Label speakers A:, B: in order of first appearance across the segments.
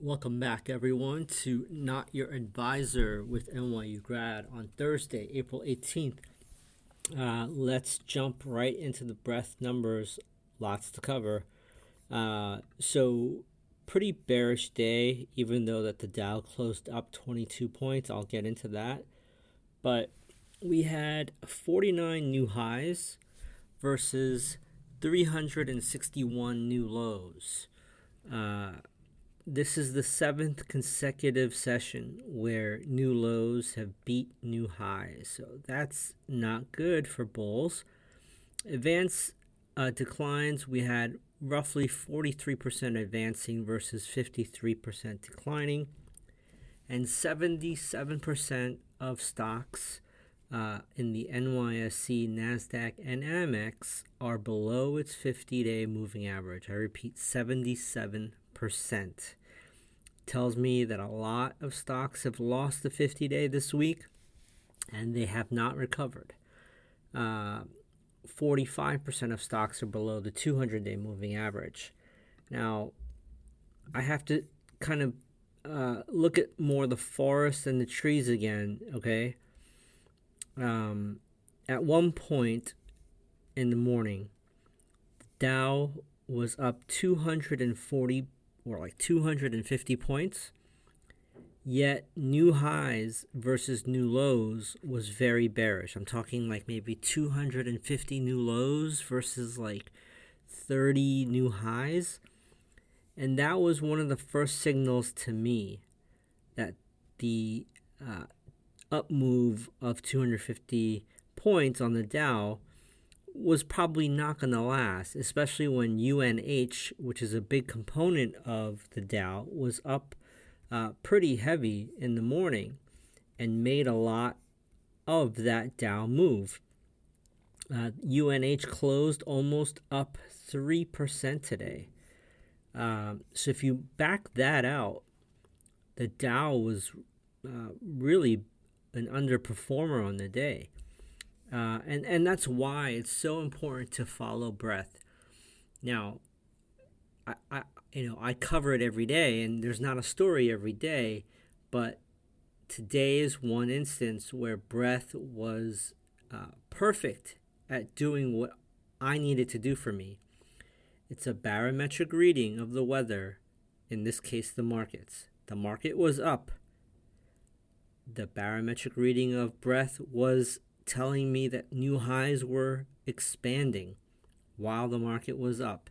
A: Welcome back, everyone, to Not Your Advisor with NYU Grad on Thursday, April 18th. Let's jump right into the breadth numbers. Lots to cover. So pretty bearish day, even though that the Dow closed up 22 points. I'll get into that. But we had 49 new highs versus 361 new lows. This is the 7th consecutive session where new lows have beat new highs. So that's not good for bulls. Advance declines, we had roughly 43% advancing versus 53% declining. And 77% of stocks in the NYSE, NASDAQ, and Amex are below its 50-day moving average. I repeat, 77%. Tells me that a lot of stocks have lost the 50-day this week and they have not recovered. 45% of stocks are below the 200-day moving average. Now, I have to kind of look at more the forest and the trees again, okay? At one point in the morning, Dow was up 240 or like 250 points, yet new highs versus new lows was very bearish. I'm talking like maybe 250 new lows versus like 30 new highs. And that was one of the first signals to me that the up move of 250 points on the Dow was probably not going to last, especially when UNH, which is a big component of the Dow, was up pretty heavy in the morning and made a lot of that Dow move. UNH closed almost up 3% today. So if you back that out, the Dow was really an underperformer on the day. And that's why it's so important to follow breadth. Now, I cover it every day, and there's not a story every day, but today is one instance where breadth was perfect at doing what I needed to do for me. It's a barometric reading of the weather, in this case the markets. The market was up. The barometric reading of breadth was telling me that new highs were expanding while the market was up.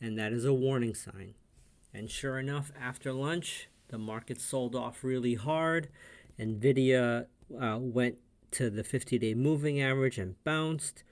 A: And that is a warning sign. And sure enough, after lunch, the market sold off really hard. NVIDIA went to the 50-day moving average and bounced,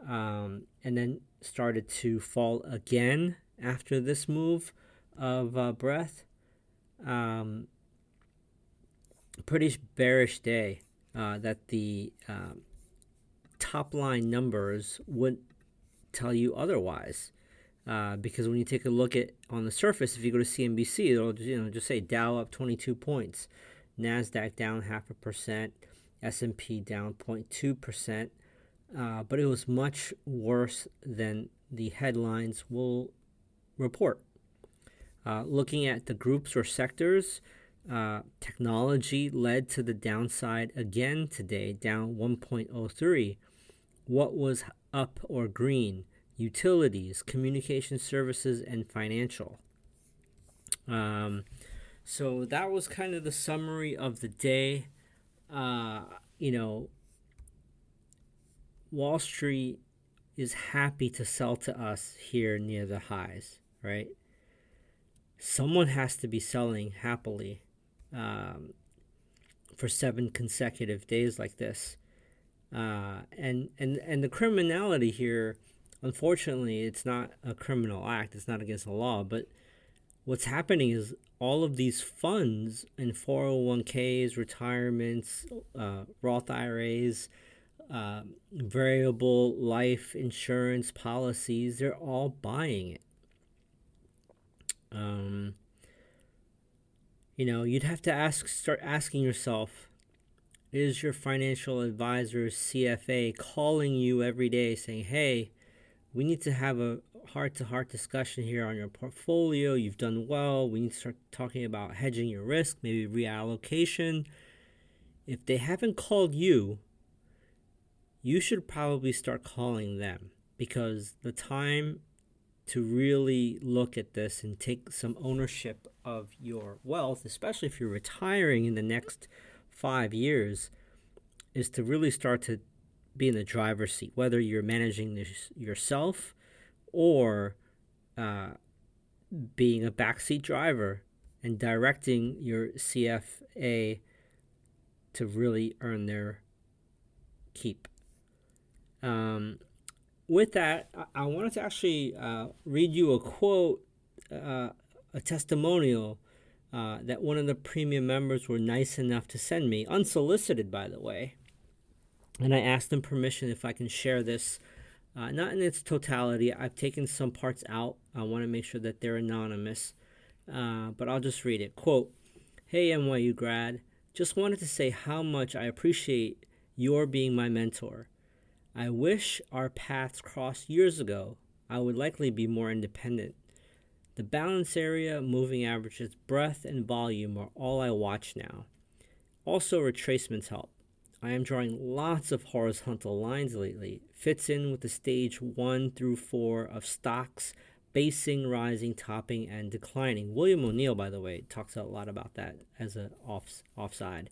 A: and then started to fall again after this move of breadth. Pretty bearish day. That the top line numbers would tell you otherwise, because when you take a look at on the surface, if you go to CNBC, it'll just say Dow up 22 points, NASDAQ down 0.5%, S&P down 0.2%, but it was much worse than the headlines will report. Looking at the groups or sectors, technology led to the downside again today, down 1.03. What was up or green? Utilities, communication services, and financial. So that was kind of the summary of the day. Wall Street is happy to sell to us here near the highs, right? Someone has to be selling happily for 7 consecutive days like this. And the criminality here, unfortunately, it's not a criminal act. It's not against the law. But what's happening is all of these funds in 401ks, retirements, Roth IRAs, variable life insurance policies, they're all buying it. You'd have to start asking yourself, is your financial advisor, CFA, calling you every day saying, hey, we need to have a heart-to-heart discussion here on your portfolio. You've done well. We need to start talking about hedging your risk, maybe reallocation. If they haven't called you, you should probably start calling them, because the time to really look at this and take some ownership of your wealth, especially if you're retiring in the next 5 years, is to really start to be in the driver's seat, whether you're managing this yourself or being a backseat driver and directing your CFA to really earn their keep. With that, I wanted to actually read you a quote, a testimonial that one of the premium members were nice enough to send me, unsolicited, by the way. And I asked them permission if I can share this, not in its totality. I've taken some parts out. I want to make sure that they're anonymous, but I'll just read it. Quote, "Hey NYU grad, just wanted to say how much I appreciate your being my mentor. I wish our paths crossed years ago. I would likely be more independent. The balance area, moving averages, breadth, and volume are all I watch now. Also, retracements help. I am drawing lots of horizontal lines lately. Fits in with the stage 1 through 4 of stocks, basing, rising, topping, and declining." William O'Neill, by the way, talks a lot about that as an offside.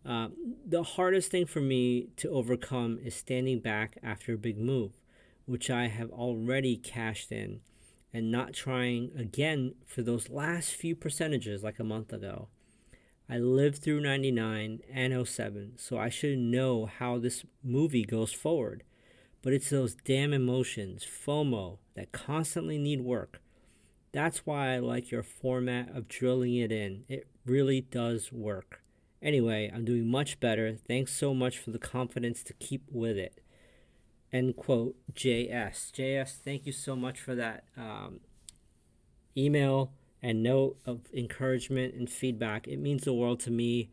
A: The hardest thing for me to overcome is standing back after a big move, which I have already cashed in, and not trying again for those last few percentages like a month ago. I lived through 99 and 07, so I should know how this movie goes forward. But it's those damn emotions, FOMO, that constantly need work. That's why I like your format of drilling it in. It really does work. Anyway, I'm doing much better. Thanks so much for the confidence to keep with it. End quote, JS. JS, thank you so much for that email and note of encouragement and feedback. It means the world to me.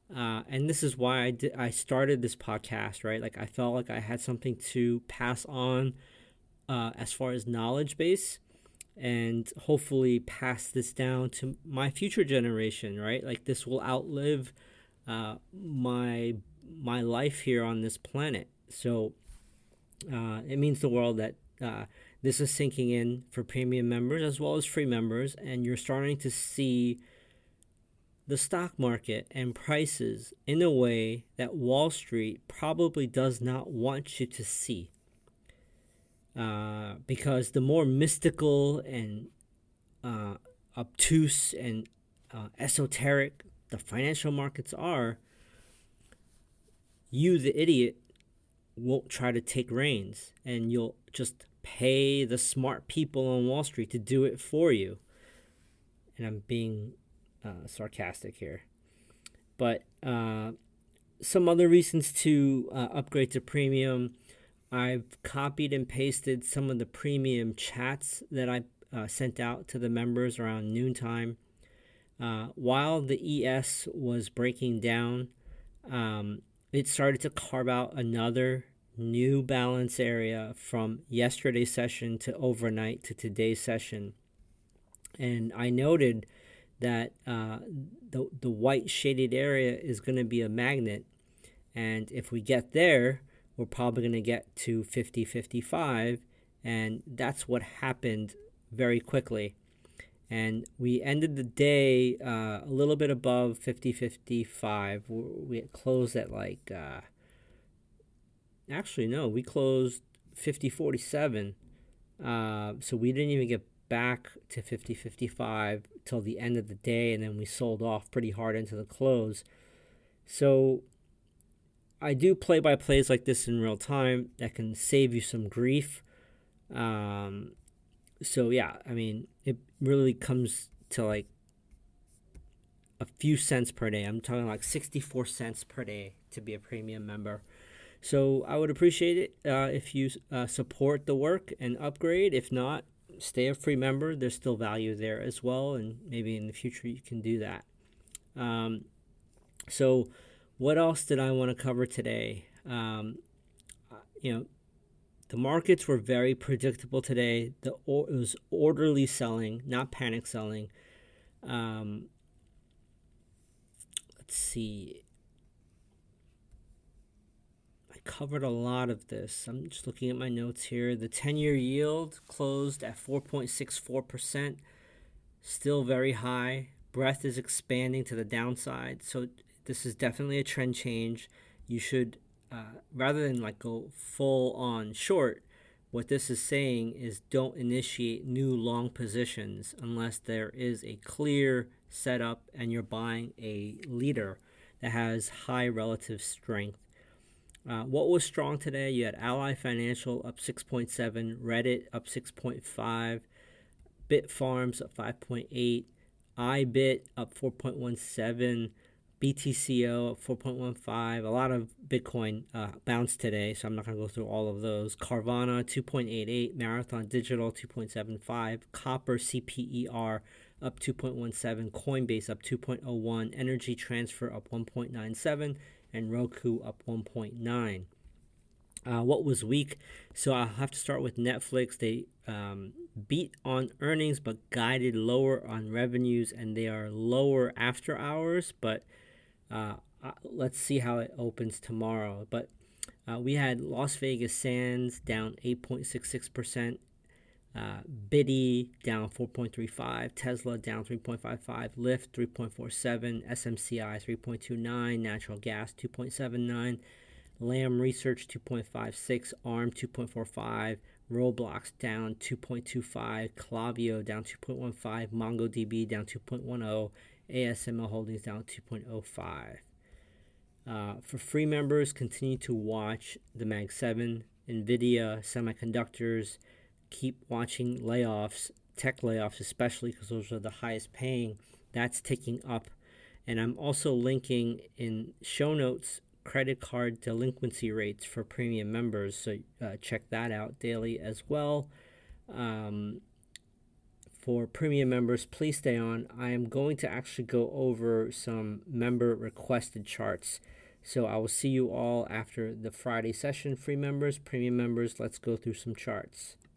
A: And this is why I started this podcast, right? Like, I felt like I had something to pass on as far as knowledge base, and hopefully pass this down to my future generation, right? Like, this will outlive my life here on this planet. So it means the world that this is sinking in for premium members as well as free members, and you're starting to see the stock market and prices in a way that Wall Street probably does not want you to see. Because the more mystical and obtuse and esoteric the financial markets are, you, the idiot, won't try to take reins, and you'll just pay the smart people on Wall Street to do it for you. And I'm being sarcastic here. But some other reasons to upgrade to premium. I've copied and pasted some of the premium chats that I sent out to the members around noontime. While the ES was breaking down, it started to carve out another new balance area from yesterday's session to overnight to today's session. And I noted that the white shaded area is going to be a magnet. And if we get there, we're probably going to get to 50-55. And that's what happened very quickly. And we ended the day a little bit above 50-55. We closed at like... actually, no, we closed 50-47. So we didn't even get back to 50-55 till the end of the day, and then we sold off pretty hard into the close. So I do play-by-plays like this in real time that can save you some grief. So yeah, I mean, it really comes to like a few cents per day. I'm talking like 64 cents per day to be a premium member. So I would appreciate it if you support the work and upgrade. If not, stay a free member. There's still value there as well, and maybe in the future you can do that. So what else did I want to cover today? The markets were very predictable today. It was orderly selling, not panic selling. Let's see. I covered a lot of this. I'm just looking at my notes here. The 10-year yield closed at 4.64%, still very high. Breadth is expanding to the downside, so this is definitely a trend change. You should, rather than like go full on short, what this is saying is don't initiate new long positions unless there is a clear setup and you're buying a leader that has high relative strength. What was strong today? You had Ally Financial up 6.7, Reddit up 6.5, Bitfarms up 5.8, iBit up 4.17, BTCO up 4.15. A lot of Bitcoin bounced today, so I'm not going to go through all of those. Carvana 2.88, Marathon Digital 2.75, Copper CPER up 2.17, Coinbase up 2.01, Energy Transfer up 1.97, and Roku up 1.9. What was weak? So I'll have to start with Netflix. They beat on earnings but guided lower on revenues, and they are lower after hours. But let's see how it opens tomorrow. But we had Las Vegas Sands down 8.66%. Biddy down 4.35, Tesla down 3.55, Lyft 3.47, SMCI 3.29, Natural Gas 2.79, Lam Research 2.56, ARM 2.45, Roblox down 2.25, Klaviyo down 2.15, MongoDB down 2.10, ASML Holdings down 2.05. For free members, continue to watch the Mag 7, NVIDIA, semiconductors. Keep watching layoffs, tech layoffs especially, because those are the highest paying. That's ticking up. And I'm also linking in show notes credit card delinquency rates for premium members, so check that out daily as well. For premium members, please stay on. I am going to actually go over some member requested charts. So I will see you all after the Friday session. Free members, premium members, let's go through some charts.